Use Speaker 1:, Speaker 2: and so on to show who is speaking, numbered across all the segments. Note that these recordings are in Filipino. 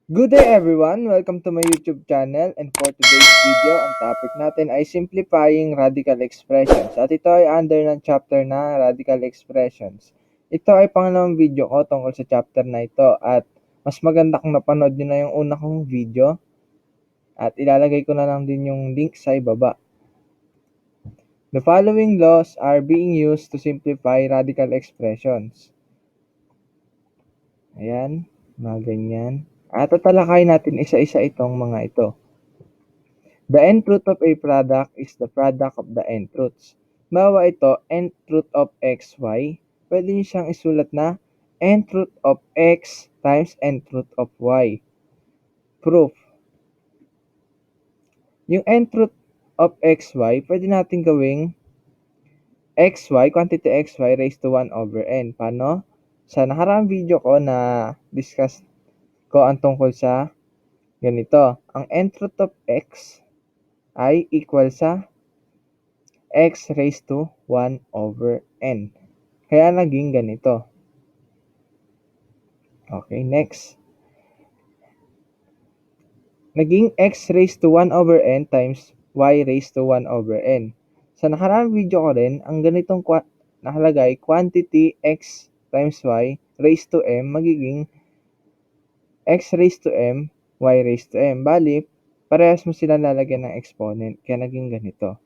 Speaker 1: Good day everyone! Welcome to my YouTube channel and for today's video, ang topic natin ay simplifying radical expressions at ito ay under ng chapter na radical expressions. Ito ay pangalawang video ko tungkol sa chapter na ito at mas maganda kung napanood nyo na yung una kong video at ilalagay ko na lang din yung link sa ibaba. The following laws are being used to simplify radical expressions. Ayan, mga ganyan. At tatalakayin natin isa-isa itong mga ito. The nth root of a product is the product of the nth roots. Bawa ito, nth root of xy, pwede nyo siyang isulat na nth root of x times nth root of y. Proof. Yung nth root of xy, pwede natin gawing xy, quantity xy raised to 1 over n. Paano? Sa nakaraang video ko na discuss ko ang tungkol sa ganito. Ang nth root of x ay equal sa x raised to 1 over n. Kaya naging ganito. Okay, next. Naging x raised to 1 over n times y raised to 1 over n. Sa nakaraang video ko rin, ang ganitong nakalagay, quantity x times y raised to m magiging x raised to m, y raised to m. Bali, parehas mo sila lalagyan ng exponent. Kaya naging ganito.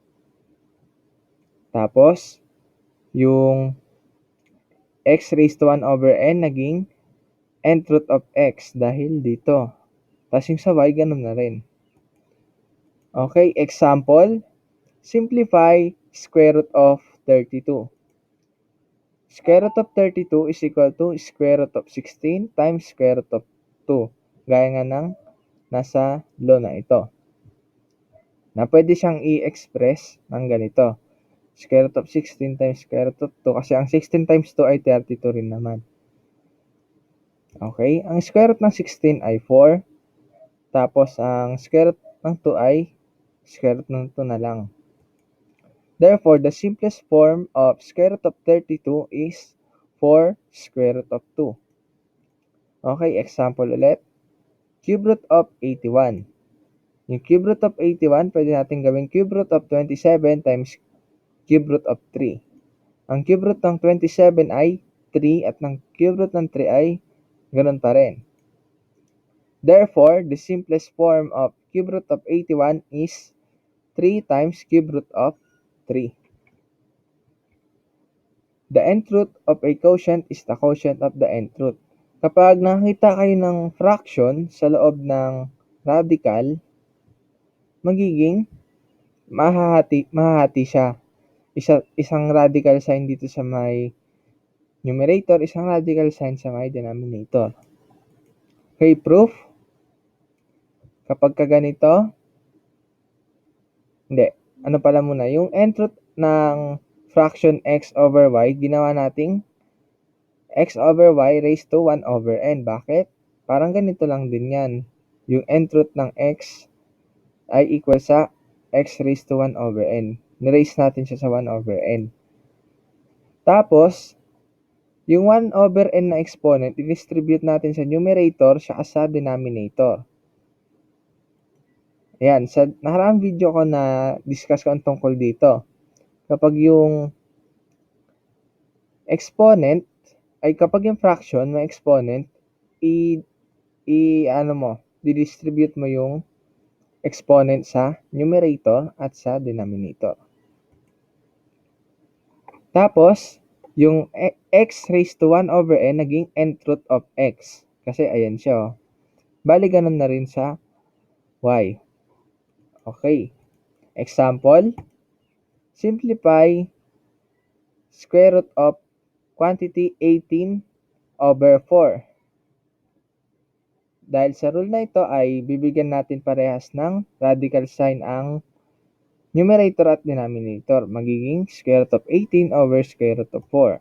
Speaker 1: Tapos, yung x raised to 1 over n naging nth root of x dahil dito. Tapos yung sa y, ganun na rin. Okay, example. Simplify square root of 32. Square root of 32 is equal to square root of 16 times square root of 2. Gaya nga ng nasa law na ito. Na pwede siyang i-express ng ganito. Square root of 16 times square root of 2 kasi ang 16 times 2 ay 32 rin naman. Okay, ang square root ng 16 ay 4. Tapos ang square root ng 2 ay square root ng 2 na lang. Therefore, the simplest form of square root of 32 is 4 square root of 2. Okay, example ulit. Cube root of 81. Yung cube root of 81, pwede natin gawing cube root of 27 times cube root of 3. Ang cube root ng 27 ay 3 at ng cube root ng 3 ay ganun pa rin. Therefore, the simplest form of cube root of 81 is 3 times cube root of 3. The nth root of a quotient is the quotient of the nth root. Kapag nakita kayo ng fraction sa loob ng radical, magiging mahahati siya. Isang radical sign dito sa may numerator, isang radical sign sa may denominator. Okay, proof. Kapag ganito, hindi. Ano pala muna, yung nth root ng fraction x over y, ginawa nating x over y raised to 1 over n. Bakit? Parang ganito lang din yan. Yung nth root ng x ay equal sa x raised to 1 over n. Niraise natin siya sa 1 over n. Tapos, yung 1 over n na exponent, i-distribute natin sa numerator siya sa denominator. Ayan, sa nakaraang video ko na discuss ko ang tungkol dito. Kapag yung exponent, ay kapag yung fraction may exponent, didistribute mo yung exponent sa numerator at sa denominator. Tapos, yung x raised to 1 over n naging nth root of x. Kasi ayan siya. Bali, ganun na rin sa y. Okay. Example, simplify square root of quantity 18 over 4. Dahil sa rule na ito ay bibigyan natin parehas ng radical sign ang numerator at denominator. Magiging square root of 18 over square root of 4.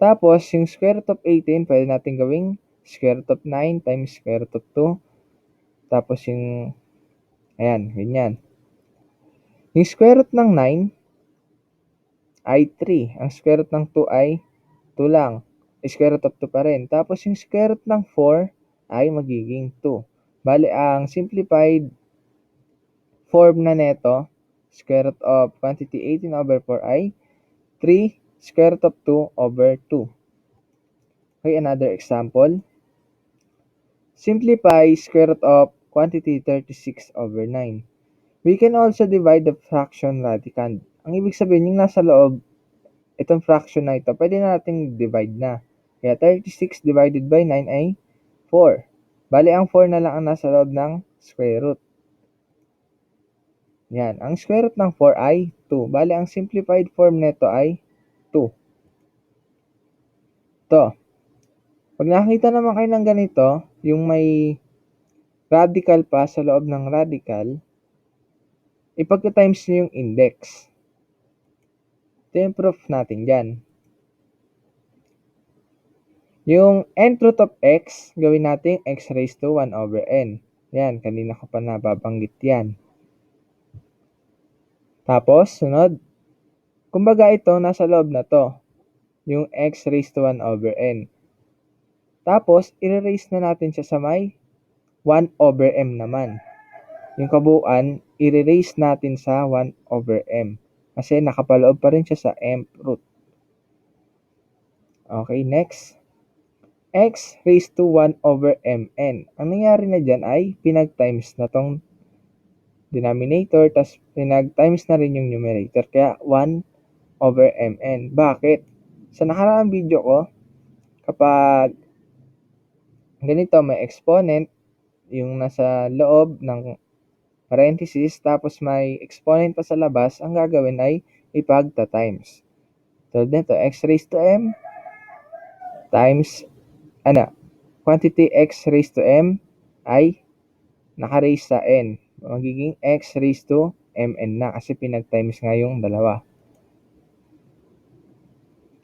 Speaker 1: Tapos, yung square root of 18, pwede natin gawing square root of 9 times square root of 2. Tapos yung, ayan, ganyan. Yung square root ng 9 ay 3. Ang square root ng 2 ay 2 lang. Square root of 2 pa rin. Tapos yung square root ng 4 ay magiging 2. Bale, ang simplified form na neto, square root of quantity 18 over 4 ay 3 square root of 2 over 2. Okay, another example. Simplify square root of quantity 36 over 9. We can also divide the fraction radicand. Ang ibig sabihin, yung nasa loob, itong fraction na ito, pwede na nating divide na. Kaya 36 divided by 9 ay 4. Bali, ang 4 na lang ang nasa loob ng square root. Yan. Ang square root ng 4 ay 2. Bali, ang simplified form nito ay 2. To. Pag nakita naman kayo ng ganito, yung may radical pa sa loob ng radical, ipagka-times nyo yung index. Ito yung proof natin dyan. Yung nth root of x, gawin natin x raised to 1 over n. Yan, kanina ko pa nababanggit yan. Tapos, sunod. Kumbaga ito, nasa loob na to. Yung x raised to 1 over n. Tapos, i-raise na natin siya sa may 1 over m naman. Yung kabuuan, i-raise natin sa 1 over m. Kasi nakapaloob pa rin siya sa mth root. Okay, next. X raised to 1 over mn. Ang nangyari na dyan ay pinag-times na tong denominator, tas pinag-times na rin yung numerator. Kaya 1 over mn. Bakit? Sa nakaraang video ko, kapag ganito may exponent, yung nasa loob ng parenthesis, tapos may exponent pa sa labas, ang gagawin ay ipagta-times. So, dito, x raised to m times, quantity x raised to m ay naka-raise sa n. Magiging x raised to mn na kasi pinag-times nga yung dalawa.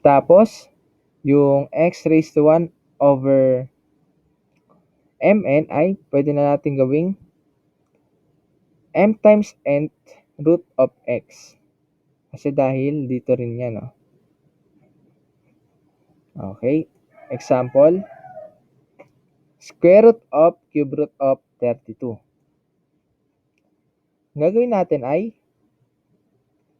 Speaker 1: Tapos, yung x raised to 1 over mn ay pwede na natin gawing m times nth root of x. Kasi dahil dito rin yan, no? Okay. Example, square root of cube root of 32. Ang gagawin natin ay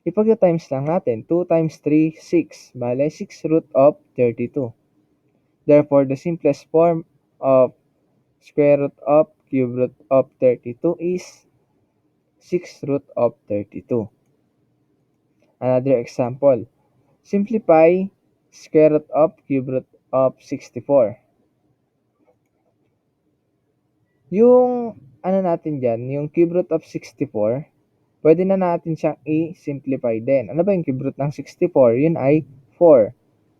Speaker 1: ipagta-times lang natin. 2 times 3, 6. Bale, 6 root of 32. Therefore, the simplest form of square root of cube root of 32 is 6 root of 32. Another example. Simplify square root of cube root of 64. Yung natin dyan, yung cube root of 64, pwede na natin siyang i-simplify din. Ano ba yung cube root ng 64? Yun ay 4.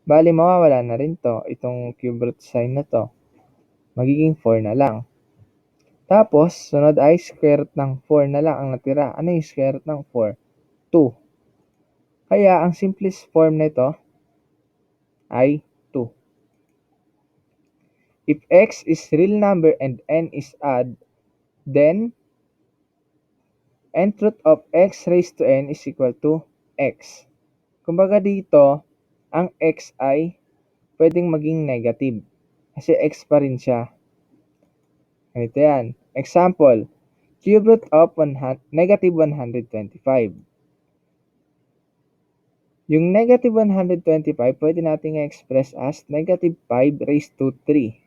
Speaker 1: Bali, mawawala na rin to. Itong cube root sign na to. Magiging 4 na lang. Tapos, sunod ay square root ng 4 na lang ang natira. Ano yung square root ng 4? 2. Kaya, ang simplest form nito ay 2. If x is real number and n is odd, then nth root of x raised to n is equal to x. Kumbaga dito, ang x ay pwedeng maging negative. Kasi x pa rin siya. Ganito yan. Example, cube root of negative 125. Yung negative 125, pwede natin i-express as negative 5 raised to 3.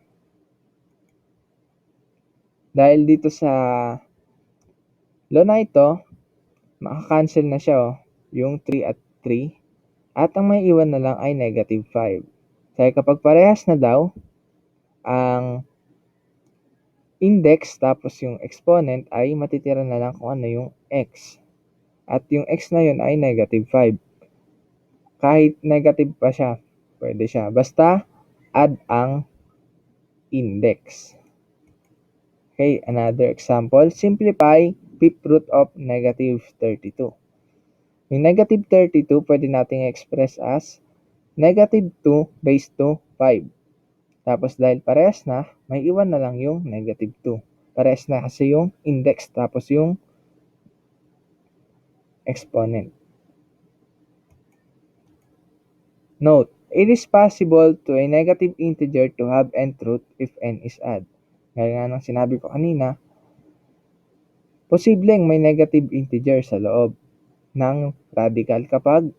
Speaker 1: Dahil dito sa law na ito, maka-cancel na siya, yung 3 at 3. At ang may iwan na lang ay negative 5. Kaya kapag parehas na daw, ang index tapos yung exponent ay matitira na lang kung ano yung x. At yung x na yun ay negative 5. Kahit negative pa siya, pwede siya. Basta add ang index. Okay, another example. Simplify fifth root of negative 32. Yung negative 32, pwede nating express as negative 2 raised to 5. Tapos dahil parehas na, may iwan na lang yung negative 2. Parehas na kasi yung index tapos yung exponent. Note, it is possible to a negative integer to have nth root if n is odd. Gaya nga ng sinabi ko kanina, posibleng may negative integer sa loob ng radical kapag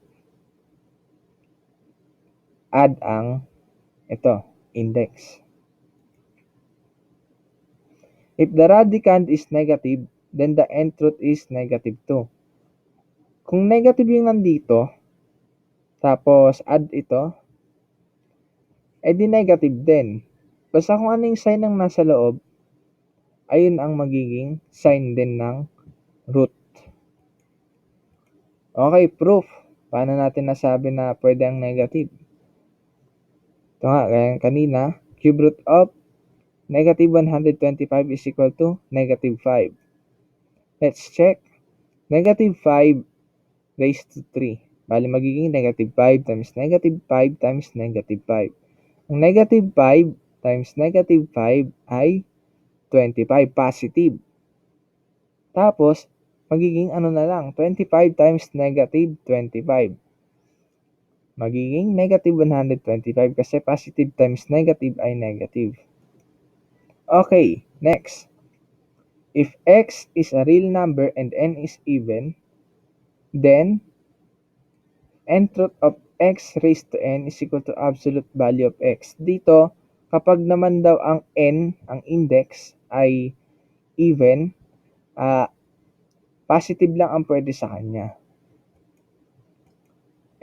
Speaker 1: add ang index. If the radicand is negative, then the nth root is negative 2. Kung negative yung nandito, tapos add ito, di negative din. Basta kung ano yung sign ng nasa loob, ayun ang magiging sign din ng root. Okay, proof. Paano natin nasabi na pwede ang negative? Ito nga, kaya kanina, cube root of negative 125 is equal to negative 5. Let's check. Negative 5 raised to 3. Bali, magiging negative 5 times negative 5 times negative 5. Ang negative 5 times negative 5 ay 25, positive. Tapos, magiging ano na lang, 25 times negative 25. Magiging negative 125 kasi positive times negative ay negative. Okay, next. If x is a real number and n is even, then nth root of x raised to n is equal to absolute value of x. Dito, kapag naman daw ang n, ang index, ay even, positive lang ang pwede sa kanya.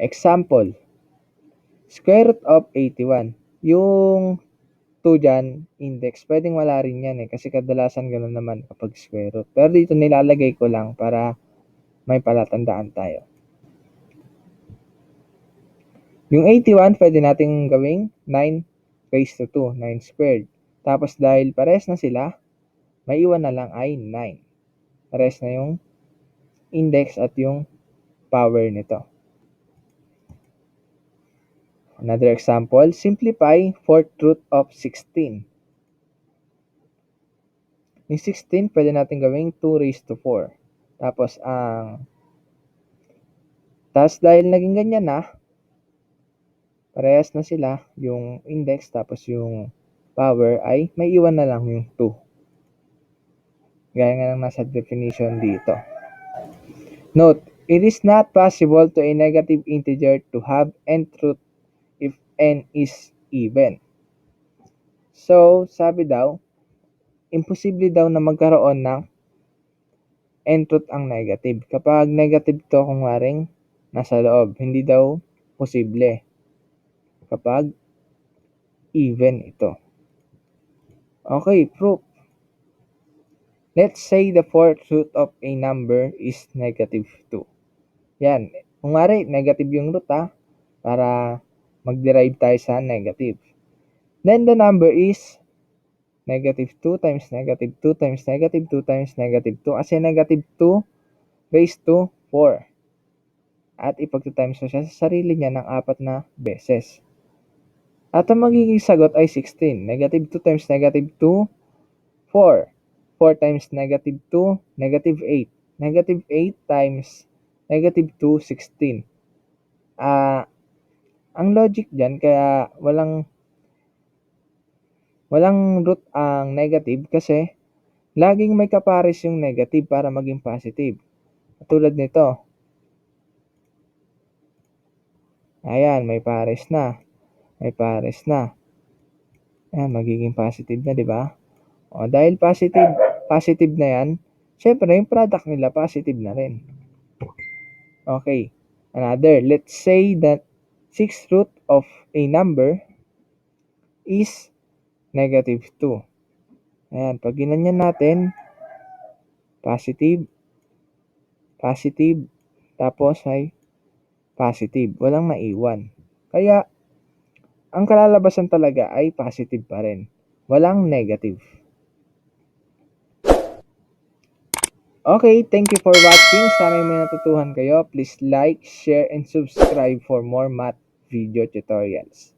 Speaker 1: Example, square root of 81. Yung 2 dyan, index, pwedeng wala rin yan kasi kadalasan gano'n naman kapag square root. Pero dito nilalagay ko lang para may palatandaan tayo. Yung 81, pwede nating gawing 9 raised to 2, 9 squared. Tapos dahil pares na sila, may iwan na lang ay 9. Pares na yung index at yung power nito. Another example, simplify 4th root of 16. Yung 16, pwede natin gawing 2 raised to 4. Tapos, dahil naging ganyan na, parehas na sila, yung index tapos yung power ay may iwan na lang yung 2. Gaya nga ng nasa definition dito. Note, it is not possible to a negative integer to have nth root if n is even. So, sabi daw, imposible daw na magkaroon ng nth root ang negative. Kapag negative to, kung waring nasa loob, hindi daw posible kapag even ito. Okay, proof. Let's say the 4th root of a number is negative 2. Yan. Kung wari, negative yung root para mag-derive tayo sa negative. Then the number is negative 2 times negative 2 times negative 2 times negative 2. Kasi negative 2 raised to 4. At ipag-times mo siya sa sarili niya ng 4 na beses. At ang magiging sagot ay 16. Negative 2 times negative 2, 4. 4 times negative 2, negative 8. Negative 8 times negative 2, 16. Ang logic dyan, kaya walang root ang negative kasi laging may kapares yung negative para maging positive. Katulad nito. Ayan, may pares na. May pares na. Ayan, magiging positive na, di ba? O, dahil positive na yan, syempre, yung product nila, positive na rin. Okay. Another, let's say that 6th root of a number is negative 2. Ayan, pag ginanyan natin, positive, tapos ay positive. Walang naiwan. Kaya, ang kalalabasan talaga ay positive pa rin. Walang negative. Okay, thank you for watching. Sana may natutuhan kayo. Please like, share, and subscribe for more math video tutorials.